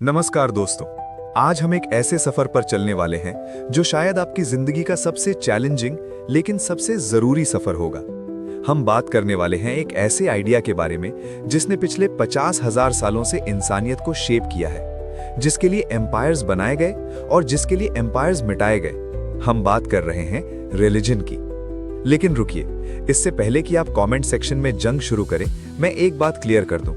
नमस्कार दोस्तों। आज हम एक ऐसे सफर पर चलने वाले हैं जो शायद आपकी जिंदगी का सबसे चैलेंजिंग लेकिन सबसे जरूरी सफर होगा। हम बात करने वाले हैं एक ऐसे आइडिया के बारे में जिसने पिछले 50,000 सालों से इंसानियत को शेप किया है, जिसके लिए एम्पायर्स बनाए गए और जिसके लिए एम्पायर्स मिटाए गए। हम बात कर रहे हैं रिलीजन की। लेकिन रुकिए, इससे पहले कि आप कमेंट सेक्शन में जंग शुरू करें, मैं एक बात क्लियर कर दूं।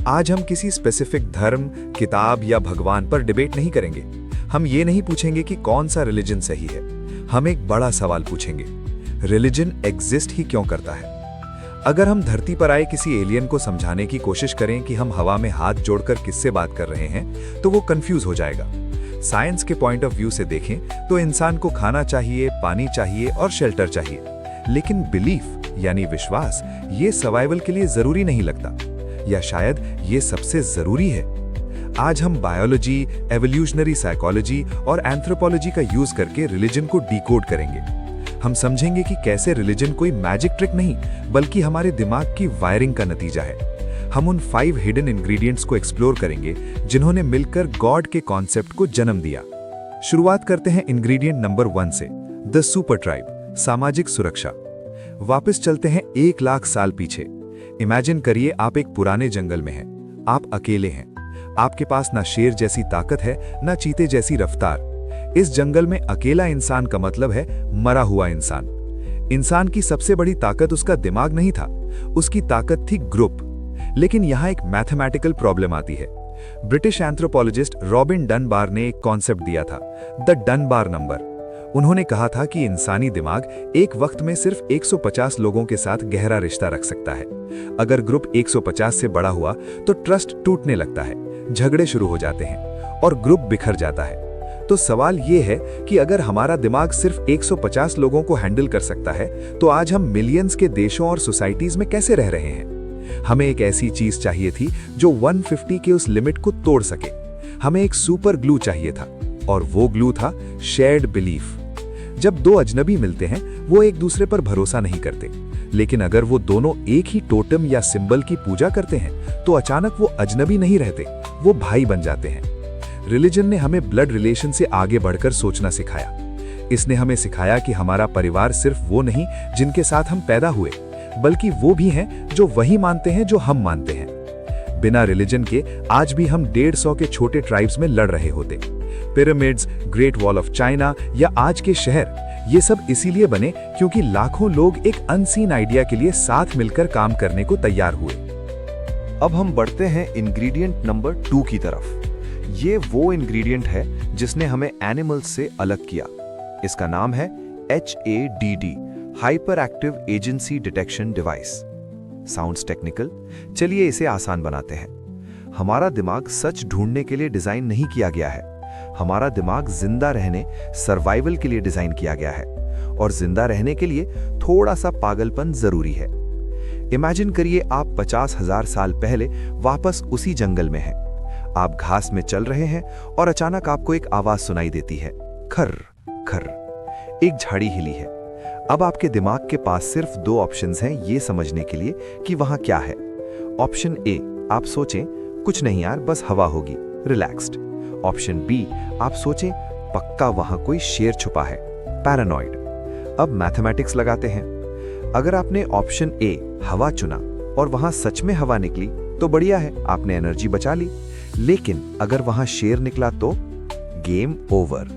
आज हम किसी स्पेसिफिक धर्म, किताब या भगवान पर डिबेट नहीं करेंगे। हम ये नहीं पूछेंगे कि कौन सा रिलीजन सही है। हम एक बड़ा सवाल पूछेंगे, रिलीजन एग्जिस्ट ही क्यों करता है? अगर हम धरती पर आए किसी एलियन को समझाने की कोशिश करें कि हम हवा में हाथ जोड़कर किससे बात कर रहे हैं, तो वो कंफ्यूज हो जाएगा। साइंस के पॉइंट ऑफ व्यू से देखें तो इंसान को खाना चाहिए, पानी चाहिए और शेल्टर चाहिए। लेकिन बिलीफ यानी विश्वास, ये सर्वाइवल के लिए जरूरी नहीं लगता, या शायद ये सबसे जरूरी है। आज हम बायोलॉजी, एवोल्यूशनरी साइकोलॉजी और एंथ्रोपोलॉजी का यूज करके रिलीजन को डिकोड करेंगे। हम समझेंगे कि कैसे रिलीजन कोई मैजिक ट्रिक नहीं, बल्कि हमारे दिमाग की वायरिंग का नतीजा है। हम उन 5 हिडन इंग्रेडिएंट्स को एक्सप्लोर करेंगे जिन्होंने मिलकर गॉड के कॉन्सेप्ट को जन्म दिया। शुरुआत करते हैं इंग्रेडिएंट नंबर 1 से, द सुपर ट्राइब, सामाजिक सुरक्षा। वापस चलते हैं 1 लाख साल पीछे। इमेजिन करिए आप एक पुराने जंगल में हैं। आप अकेले हैं। आपके पास ना शेर जैसी ताकत है, ना चीते जैसी रफ्तार। इस जंगल में अकेला इंसान का मतलब है मरा हुआ इंसान। इंसान की सबसे बड़ी ताकत उसका दिमाग नहीं था, उसकी ताकत थी ग्रुप। लेकिन यहां एक मैथमेटिकल प्रॉब्लम आती है। ब्रिटिश एंथ्रोपोलॉजिस्ट रॉबिन डनबार ने एक कॉन्सेप्ट दिया था, द डनबार नंबर। उन्होंने कहा था कि इंसानी दिमाग एक वक्त में सिर्फ 150 लोगों के साथ गहरा रिश्ता रख सकता है। अगर ग्रुप 150 से बड़ा हुआ तो ट्रस्ट टूटने लगता है, झगड़े शुरू हो जाते हैं और ग्रुप बिखर जाता है। तो सवाल यह है कि अगर हमारा दिमाग सिर्फ 150 लोगों को हैंडल कर सकता है, तो आज हम मिलियंस के देशों और सोसाइटीज में कैसे रह रहे हैं? हमें एक ऐसी चीज चाहिए थी जो 150 के उस लिमिट को तोड़ सके। हमें एक सुपर ग्लू चाहिए था, और वो ग्लू था शेयर्ड बिलीफ। जब 2 अजनबी मिलते हैं, वो एक दूसरे पर भरोसा नहीं करते, लेकिन अगर वो दोनों एक ही टोटम या सिंबल की पूजा करते हैं, तो अचानक वो अजनबी नहीं रहते, वो भाई बन जाते हैं। रिलीजन ने हमें ब्लड रिलेशन से आगे बढ़कर सोचना सिखाया। इसने हमें सिखाया कि हमारा परिवार सिर्फ वो नहीं जिनके साथ हम पैदा हुए, बल्कि वो भी हैं जो वही मानते हैं जो हम मानते हैं। बिना रिलीजन के आज भी हम 150 के छोटे ट्राइब्स में लड़ रहे होते। Pyramids, great wall of China या आज के शहर, ये सब इसीलिए बने क्योंकि लाखों लोग एक अनसीन आइडिया के लिए साथ मिलकर काम करने को तैयार हुए। अब हम बढ़ते हैं इंग्रेडिएंट नंबर 2 की तरफ। ये वो इंग्रेडिएंट है जिसने हमें एनिमल्स से अलग किया। इसका नाम है HADD, hyper active agency detection device. Sounds technical, चलिए इसे आसान बनाते हैं। हमारा दिमाग सच ढूंढने के लिए डिजाइन नहीं किया गया है। हमारा दिमाग जिंदा रहने, सर्वाइवल के लिए डिजाइन किया गया है, और जिंदा रहने के लिए थोड़ा सा पागलपन जरूरी है। इमेजिन करिए आप 50,000 साल पहले वापस उसी जंगल में हैं। आप घास में चल रहे हैं और अचानक आपको एक आवाज सुनाई देती है, खर खर। एक झाड़ी हिली है। अब आपके दिमाग के पास सिर्फ 2 ऑप्शंस हैं ये समझने के लिए कि वहां क्या है। ऑप्शन ए, आप सोचें कुछ नहीं यार, बस हवा होगी, रिलैक्स्ड। ऑप्शन बी, आप सोचें पक्का वहां कोई शेर छुपा है, पैरानॉइड। अब मैथमेटिक्स लगाते हैं। अगर आपने ऑप्शन ए हवा चुना और वहां सच में हवा निकली तो बढ़िया है, आपने एनर्जी बचा ली। लेकिन अगर वहां शेर निकला तो गेम ओवर,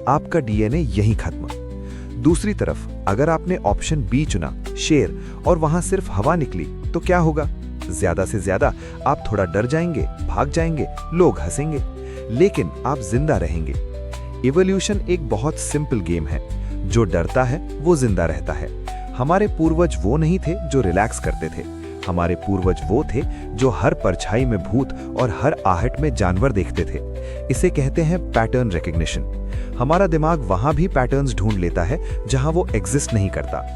आपका डीएनए यहीं खत्म। दूसरी तरफ अगर आपने ऑप्शन बी चुना, शेर, और वहां सिर्फ हवा निकली तो क्या होगा? ज्यादा से ज्यादा आप थोड़ा डर जाएंगे, भाग जाएंगे, लोग हंसेंगे, लेकिन आप जिंदा रहेंगे। इवोल्यूशन एक बहुत सिंपल गेम है। जो डरता है वो जिंदा रहता है। हमारे पूर्वज वो नहीं थे जो रिलैक्स करते थे। हमारे पूर्वज वो थे जो हर परछाई में भूत और हर आहट में जानवर देखते थे। इसे कहते हैं पैटर्न रिकग्निशन। हमारा दिमाग वहां भी पैटर्न्स ढूंढ लेता है जहां वो एग्जिस्ट नहीं करता।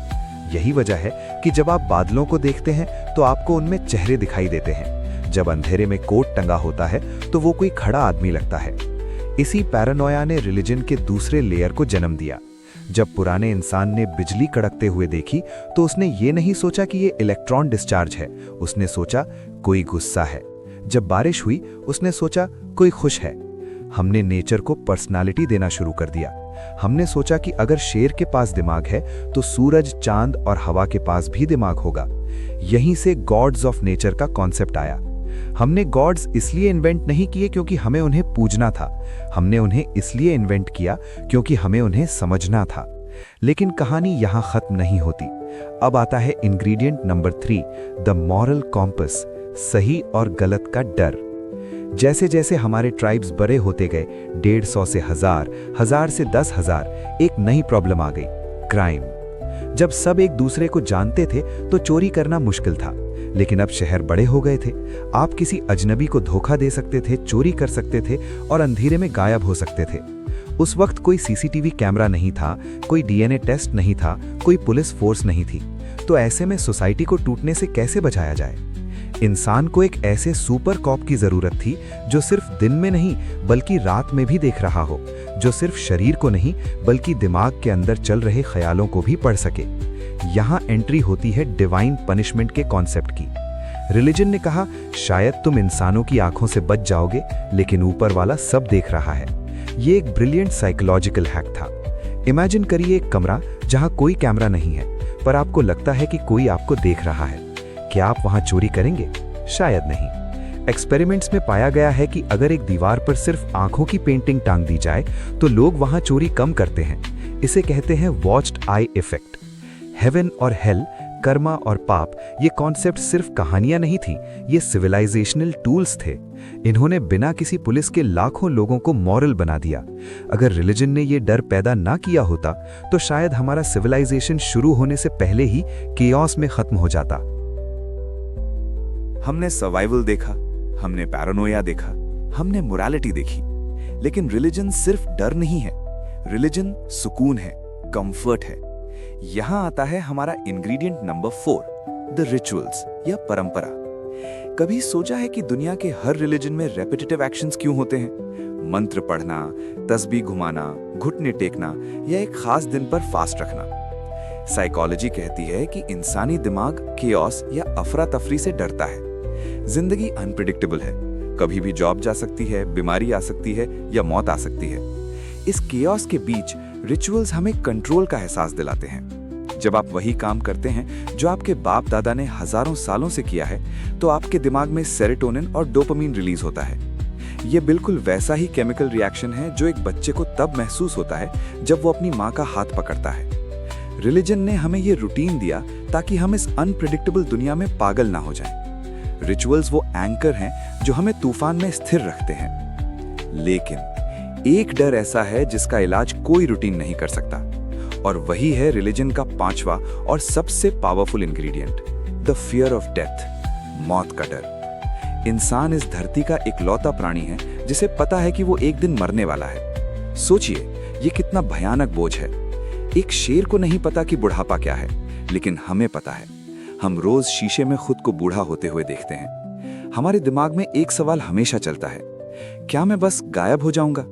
यही वजह है कि जब आप बादलों को देखते हैं तो आपको उनमें चेहरे दिखाई देते हैं। जब अंधेरे में कोट टंगा होता है तो वो कोई खड़ा आदमी लगता है। इसी पैरानोया ने रिलीजन के दूसरे लेयर को जन्म दिया। जब पुराने इंसान ने बिजली कड़कते हुए देखी तो उसने ये नहीं सोचा कि ये इलेक्ट्रॉन डिस्चार्ज है, उसने सोचा कोई गुस्सा है। जब बारिश हुई उसने सोचा कोई खुश है। हमने नेचर को पर्सनालिटी देना शुरू कर दिया। हमने सोचा कि अगर शेर के पास दिमाग है तो सूरज, चांद और हवा के पास भी दिमाग होगा। यहीं से गॉड्स ऑफ नेचर का कॉन्सेप्ट आया। हमने गॉड्स इसलिए इन्वेंट नहीं किए क्योंकि हमें उन्हें पूजना था, हमने उन्हें इसलिए इन्वेंट किया क्योंकि हमें उन्हें समझना था। लेकिन कहानी यहाँ खत्म नहीं होती। अब आता है ingredient number 3, the moral compass, सही और गलत का डर। जैसे जैसे हमारे ट्राइब्स बड़े होते गए, 150 से 1000, 1000 से 10,000, एक नई प्रॉब्लम आ गई, क्राइम। जब सब एक दूसरे को जानते थे तो चोरी करना मुश्किल था, लेकिन अब शहर बड़े हो गए थे। आप किसी अजनबी को धोखा दे सकते थे, चोरी कर सकते थे और अंधेरे में गायब हो सकते थे। उस वक्त कोई सीसीटीवी कैमरा नहीं था, कोई डीएनए टेस्ट नहीं था, कोई पुलिस फोर्स नहीं थी। तो ऐसे में सोसाइटी को टूटने से कैसे बचाया जाए? इंसान को एक ऐसे सुपर कॉप की जरूरत थी जो सिर्फ दिन में नहीं बल्कि रात में भी देख रहा हो, जो सिर्फ शरीर को नहीं बल्कि दिमाग के अंदर चल रहे ख्यालों को भी पढ़ सके। यहाँ एंट्री होती है डिवाइन पनिशमेंट के कॉन्सेप्ट की। रिलीजन ने कहा शायद तुम इंसानों की आंखों से बच जाओगे, लेकिन ऊपर वाला सब देख रहा है। ये एक ब्रिलियंट साइकोलॉजिकल हैक था। इमेजिन करिए एक कमरा जहां कोई कैमरा नहीं है, पर आपको लगता है कि कोई आपको देख रहा है। क्या आप वहां चोरी करेंगे? शायद नहीं। एक्सपेरिमेंट्स में पाया गया है कि अगर एक दीवार पर सिर्फ आंखों की पेंटिंग टांग दी जाए तो लोग वहां चोरी कम करते हैं। इसे कहते हैं वॉच्ड आई इफेक्ट। हेवन और हेल, कर्मा और पाप, ये कॉन्सेप्ट सिर्फ कहानियां नहीं थी, ये सिविलाइजेशनल टूल्स थे। इन्होंने बिना किसी पुलिस के लाखों लोगों को मॉरल बना दिया। अगर रिलीजन ने ये डर पैदा ना किया होता तो शायद हमारा सिविलाइजेशन शुरू होने से पहले ही केओस में खत्म हो जाता। हमने सर्वाइवल देखा, हमने पैरानोया देखा, हमने मोरालिटी देखी, लेकिन रिलीजन सिर्फ डर नहीं है, रिलीजन सुकून है, कंफर्ट है। यहां आता है हमारा इंग्रेडिएंट नंबर 4, द रिचुअल्स या परंपरा। कभी सोचा है कि दुनिया के हर रिलीजन में रेपिटेटिव एक्शंस क्यों होते हैं? मंत्र पढ़ना, तस्बीह घुमाना, घुटने टेकना या एक खास दिन पर फास्ट रखना। साइकोलॉजी कहती है कि इंसानी दिमाग केओस या अफरा तफरी से डरता है। जिंदगी अनप्रिडिक्टेबल है, कभी भी जॉब जा सकती है, बीमारी आ सकती है या मौत आ सकती है। इस केओस के बीच रिचुअल्स हमें कंट्रोल का एहसास दिलाते हैं। जब आप वही काम करते हैं जो आपके बाप दादा ने हजारों सालों से किया है, तो आपके दिमाग में सेरोटोनिन और डोपामिन रिलीज होता है। ये बिल्कुल वैसा ही केमिकल रिएक्शन है जो एक बच्चे को तब महसूस होता है जब वो अपनी माँ का हाथ पकड़ता है। रिलीजन ने हमें ये रूटीन दिया ताकि हम इस अनप्रिडिक्टेबल दुनिया में पागल ना हो जाएं। रिचुअल्स वो एंकर हैं जो हमें तूफान में स्थिर रखते हैं। लेकिन एक डर ऐसा है जिसका इलाज कोई रूटीन नहीं कर सकता, और वही है रिलीजन का 5वां और सबसे powerful ingredient, the fear of death, मौत का डर। इंसान इस धरती का इकलौता प्राणी है जिसे पता है कि वो एक दिन मरने वाला है। सोचिए, ये कितना भयानक बोझ है। एक शेर को नहीं पता कि बुढ़ापा क्या है, लेकिन हमें पता है। हम रोज शीशे में खुद को बूढ़ा होते हुए देखते हैं। हमारे दिमाग में एक सवाल हमेशा चलता है, क्या मैं बस गायब हो जाऊंगा?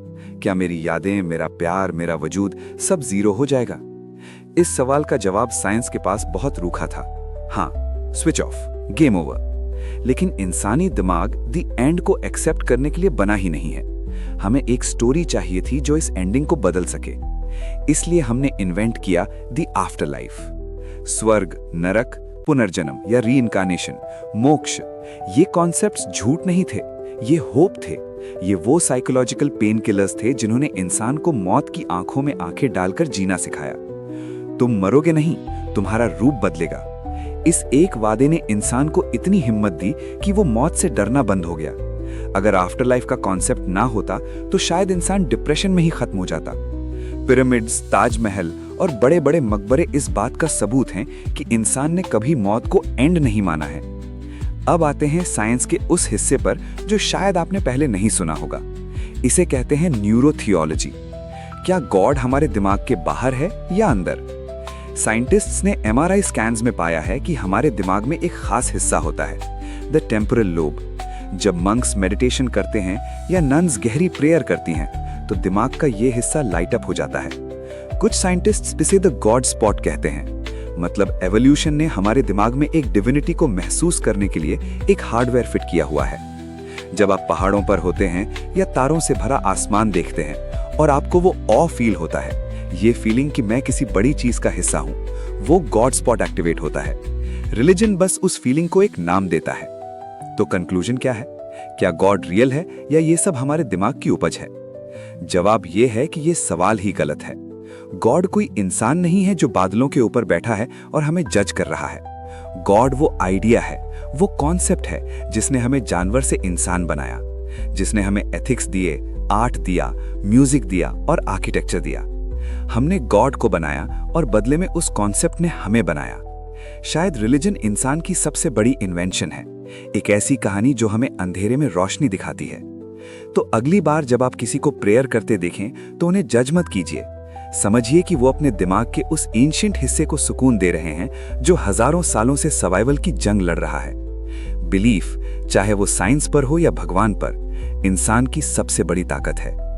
क्या मेरी यादें, मेरा प्यार, मेरा वजूद सब जीरो हो जाएगा? इस सवाल का जवाब साइंस के पास बहुत रूखा था। हाँ, स्विच ऑफ, गेम ओवर। लेकिन इंसानी दिमाग दी एंड को एक्सेप्ट करने के लिए बना ही नहीं है। हमें एक स्टोरी चाहिए थी जो इस एंडिंग को बदल सके। इसलिए हमने इन्वेंट किया दी आफ्टर लाइफ। स्वर्ग, नरक, पुनर्जन्म या रीइंकार्नेशन, मोक्ष, ये कॉन्सेप्ट्स झूठ नहीं थे, ये होप थे। ये वो साइकोलॉजिकल पेन किलर्स थे जिन्होंने इंसान को मौत की आंखों में आंखें डालकर जीना सिखाया। तुम मरोगे नहीं, तुम्हारा रूप बदलेगा। इस एक वादे ने इंसान को इतनी हिम्मत दी कि वो मौत से डरना बंद हो गया। अगर आफ्टर लाइफ का कॉन्सेप्ट ना होता तो शायद इंसान डिप्रेशन में ही खत्म हो जाता। पिरामिड्स, ताजमहल और बड़े बड़े मकबरे इस बात का सबूत हैं कि इंसान ने कभी मौत को एंड नहीं माना है। अब आते हैं साइंस के उस हिस्से पर जो शायद आपने पहले नहीं सुना होगा। इसे कहते हैं न्यूरोथियोलॉजी। क्या गॉड हमारे दिमाग के बाहर है या अंदर? साइंटिस्ट्स ने MRI स्कैन्स में पाया है कि हमारे दिमाग में एक खास हिस्सा होता है, द टेम्पोरल लोब। जब मंक्स मेडिटेशन करते हैं या नन्स गहरी प्रेयर करती हैं तो दिमाग का ये हिस्सा लाइट अप हो जाता है। कुछ साइंटिस्ट्स इसे द गॉड स्पॉट कहते हैं। मतलब एवोल्यूशन ने हमारे दिमाग में एक डिविनिटी को महसूस करने के लिए एक हार्डवेयर फिट किया हुआ है। जब आप पहाड़ों पर होते हैं या तारों से भरा आसमान देखते हैं और आपको वो ऑ फील होता है, ये फीलिंग कि मैं किसी बड़ी चीज का हिस्सा हूं, वो गॉड स्पॉट एक्टिवेट होता है। रिलीजन बस उस फीलिंग को एक नाम देता है। तो कंक्लूजन क्या है? क्या गॉड रियल है या ये सब हमारे दिमाग की उपज है? जवाब ये है कि ये सवाल ही गलत है। गॉड कोई इंसान नहीं है जो बादलों के ऊपर बैठा है और हमें जज कर रहा है। गॉड वो आइडिया है, वो कॉन्सेप्ट है जिसने हमें जानवर से इंसान बनाया, जिसने हमें एथिक्स दिए, आर्ट दिया, म्यूजिक दिया और आर्किटेक्चर दिया। हमने गॉड को बनाया और बदले में उस कॉन्सेप्ट ने हमें बनाया। शायद रिलीजन इंसान की सबसे बड़ी इन्वेंशन है, एक ऐसी कहानी जो हमें अंधेरे में रोशनी दिखाती है। तो अगली बार जब आप किसी को प्रेयर करते देखें तो उन्हें जज मत कीजिए। समझिए कि वो अपने दिमाग के उस एंशिएंट हिस्से को सुकून दे रहे हैं जो हजारों सालों से सर्वाइवल की जंग लड़ रहा है। बिलीफ, चाहे वो साइंस पर हो या भगवान पर, इंसान की सबसे बड़ी ताकत है।